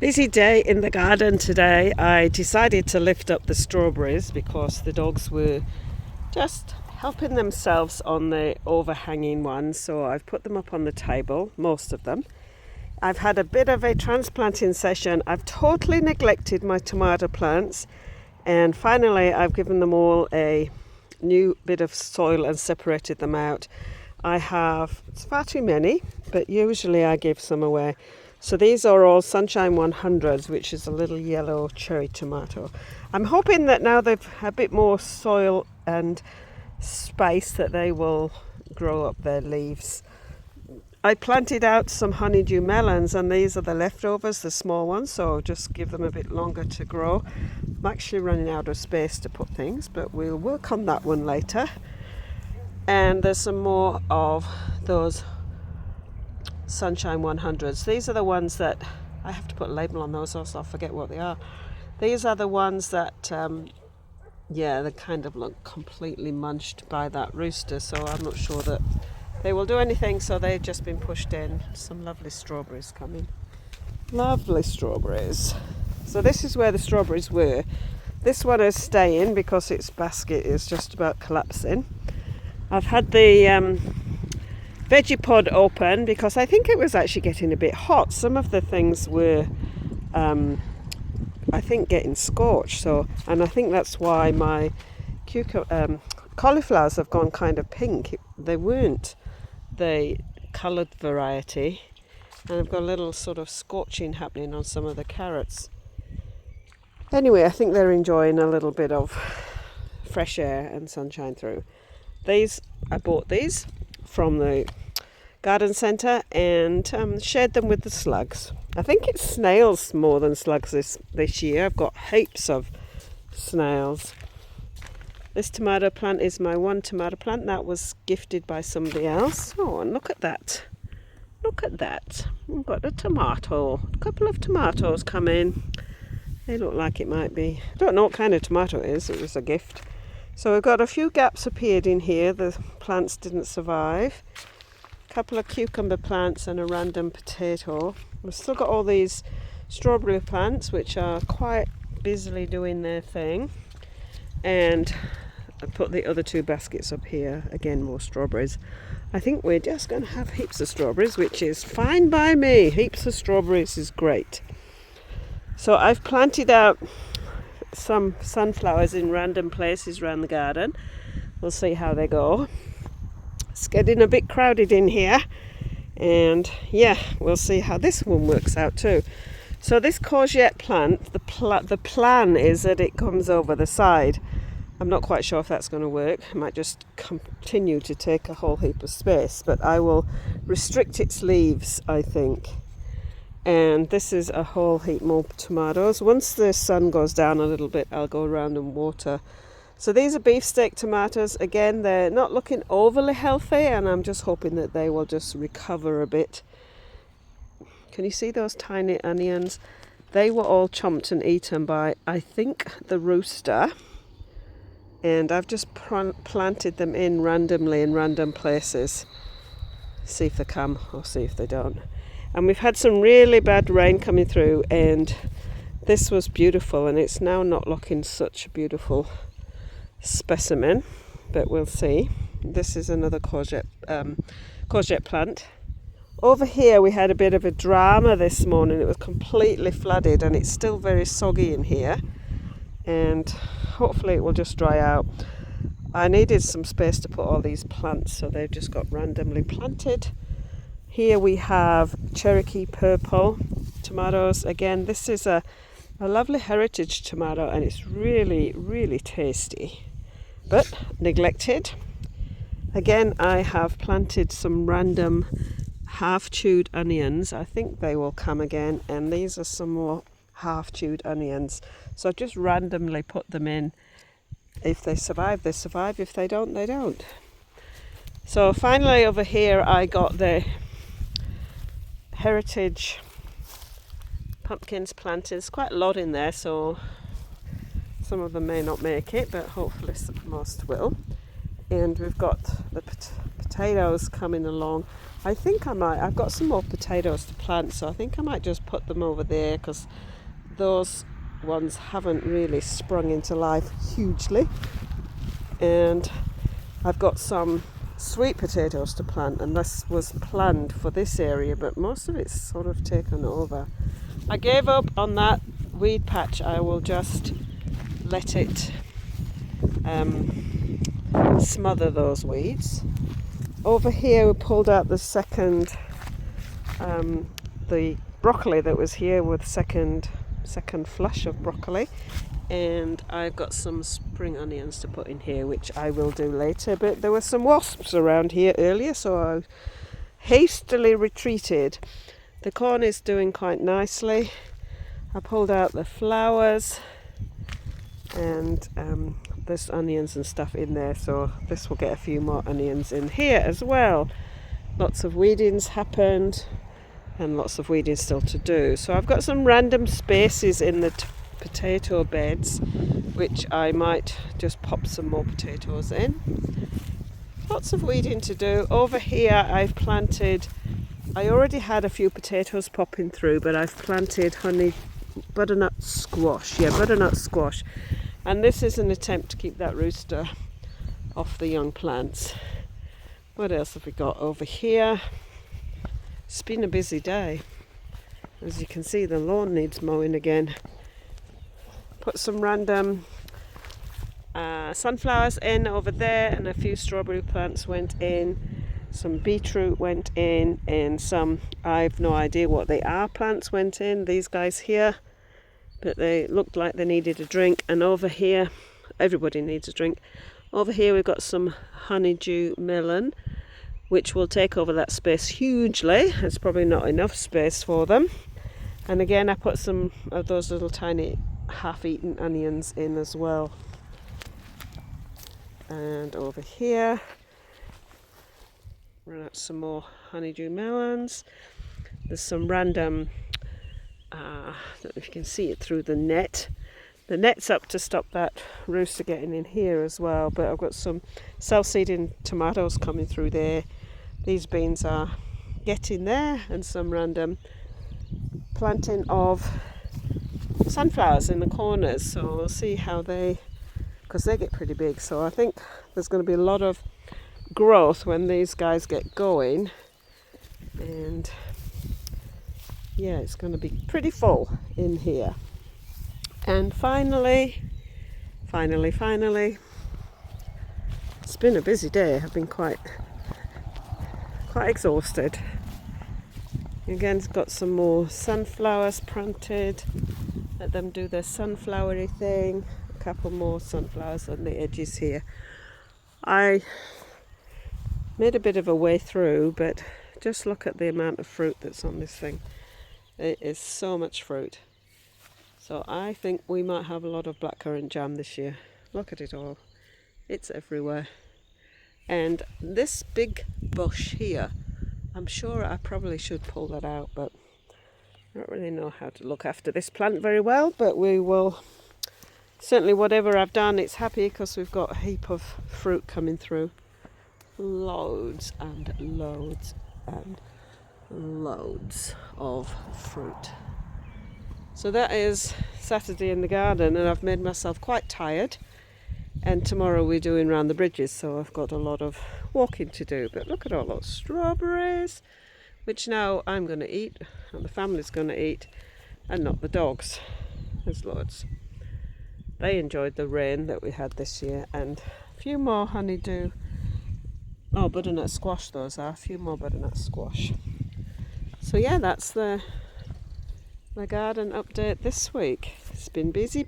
Busy day in the garden today. I decided to lift up the strawberries because the dogs were just helping themselves on the overhanging ones, so I've put them up on the table, most of them. I've had a bit of a transplanting session. I've totally neglected my tomato plants, and finally I've given them all a new bit of soil and separated them out. It's far too many, but usually I give some away. So these are all Sunshine 100s, which is a little yellow cherry tomato. I'm hoping that now they've a bit more soil and space that they will grow up their leaves. I planted out some honeydew melons, and these are the leftovers, the small ones, so just give them a bit longer to grow. I'm actually running out of space to put things, but we'll work on that one later. And there's some more of those Sunshine 100s. These are the ones that I have to put a label on those, else I'll forget what they are. These are the ones that they kind of look completely munched by that rooster, so I'm not sure that they will do anything, so they've just been pushed in. Some lovely strawberries coming. Lovely strawberries. So this is where the strawberries were. This one is staying because its basket is just about collapsing. I've had the veggie pod open because I think it was actually getting a bit hot. Some of the things were I think getting scorched, and I think that's why my cauliflowers have gone kind of pink. They weren't the coloured variety, and I've got a little sort of scorching happening on some of the carrots. Anyway, I think they're enjoying a little bit of fresh air and sunshine through. I bought these from the garden centre and shared them with the slugs. I think it's snails more than slugs this year. I've got heaps of snails. This tomato plant is my one tomato plant that was gifted by somebody else. Oh, and look at that. Look at that. We've got a couple of tomatoes coming. They look like it might be, I don't know what kind of tomato it is. It was a gift. So we've got a few gaps appeared in here. The plants didn't survive. A couple of cucumber plants and a random potato. We've still got all these strawberry plants which are quite busily doing their thing. And I put the other two baskets up here. Again, more strawberries. I think we're just going to have heaps of strawberries, which is fine by me. Heaps of strawberries is great. So I've planted out some sunflowers in random places around the garden. We'll see how they go. It's getting a bit crowded in here, and we'll see how this one works out too. So this courgette plant, the plan is that it comes over the side. I'm not quite sure if that's going to work. It might just continue to take a whole heap of space, but I will restrict its leaves, I think. And this is a whole heap more tomatoes. Once the sun goes down a little bit, I'll go around and water. So these are beefsteak tomatoes. Again, they're not looking overly healthy, and I'm just hoping that they will just recover a bit. Can you see those tiny onions? They were all chomped and eaten by, I think, the rooster. And I've just planted them in randomly in random places. See if they come or see if they don't. And we've had some really bad rain coming through, and this was beautiful, and it's now not looking such a beautiful specimen, but we'll see. This is another courgette plant. Over here we had a bit of a drama this morning. It was completely flooded, and it's still very soggy in here, and hopefully it will just dry out. I needed some space to put all these plants, so they've just got randomly planted. Here we have Cherokee purple tomatoes. Again, this is a lovely heritage tomato, and it's really, really tasty, but neglected. Again, I have planted some random half-chewed onions. I think they will come again, and these are some more half-chewed onions. So I just randomly put them in. If they survive, they survive. If they don't, they don't. So finally over here I got the heritage pumpkins planted. There's quite a lot in there, so some of them may not make it, but hopefully most will. And we've got the potatoes coming along. I think I've got some more potatoes to plant, so I think I might just put them over there because those ones haven't really sprung into life hugely. And I've got some sweet potatoes to plant, and this was planned for this area, but most of it's sort of taken over. I gave up on that weed patch. I will just let it smother those weeds. Over here we pulled out the second the broccoli that was here with second flush of broccoli, and I've got some spring onions to put in here, which I will do later. But there were some wasps around here earlier, so I hastily retreated. The corn is doing quite nicely. I pulled out the flowers, and there's onions and stuff in there, so this will get a few more onions in here as well. Lots of weedings happened, and lots of weeding still to do. So I've got some random spaces in the potato beds, which I might just pop some more potatoes in. Lots of weeding to do. Over here I've planted, I already had a few potatoes popping through, but I've planted butternut squash. And this is an attempt to keep that rooster off the young plants. What else have we got over here? It's been a busy day. As you can see, the lawn needs mowing again. Put some random sunflowers in over there, and a few strawberry plants went in. Some beetroot went in, and some, I've no idea what they are, plants went in. These guys here, but they looked like they needed a drink. And over here, everybody needs a drink. Over here we've got some honeydew melon, which will take over that space hugely. It's probably not enough space for them. And again, I put some of those little tiny half-eaten onions in as well. And over here, run out some more honeydew melons. There's some random, I don't know if you can see it through the net. The net's up to stop that rooster getting in here as well, but I've got some self-seeding tomatoes coming through there. These beans are getting there, and some random planting of sunflowers in the corners. So we'll see how because they get pretty big. So I think there's going to be a lot of growth when these guys get going. And yeah, it's going to be pretty full in here. And finally, it's been a busy day. I've been quite exhausted. Again, it's got some more sunflowers planted. Let them do their sunflowery thing. A couple more sunflowers on the edges here. I made a bit of a way through, but just look at the amount of fruit that's on this thing. It is so much fruit. So I think we might have a lot of blackcurrant jam this year. Look at it all. It's everywhere. And this big bush here, I'm sure I probably should pull that out, but I don't really know how to look after this plant very well. But we will, certainly whatever I've done, it's happy because we've got a heap of fruit coming through. Loads and loads and loads of fruit. So that is Saturday in the garden, and I've made myself quite tired. And tomorrow we're doing round the bridges, so I've got a lot of walking to do. But look at all those strawberries, which now I'm going to eat, and the family's going to eat, and not the dogs. There's loads. They enjoyed the rain that we had this year, and a few more honeydew. Oh, butternut squash those are. A few more butternut squash. So yeah, that's the garden update this week. It's been busy.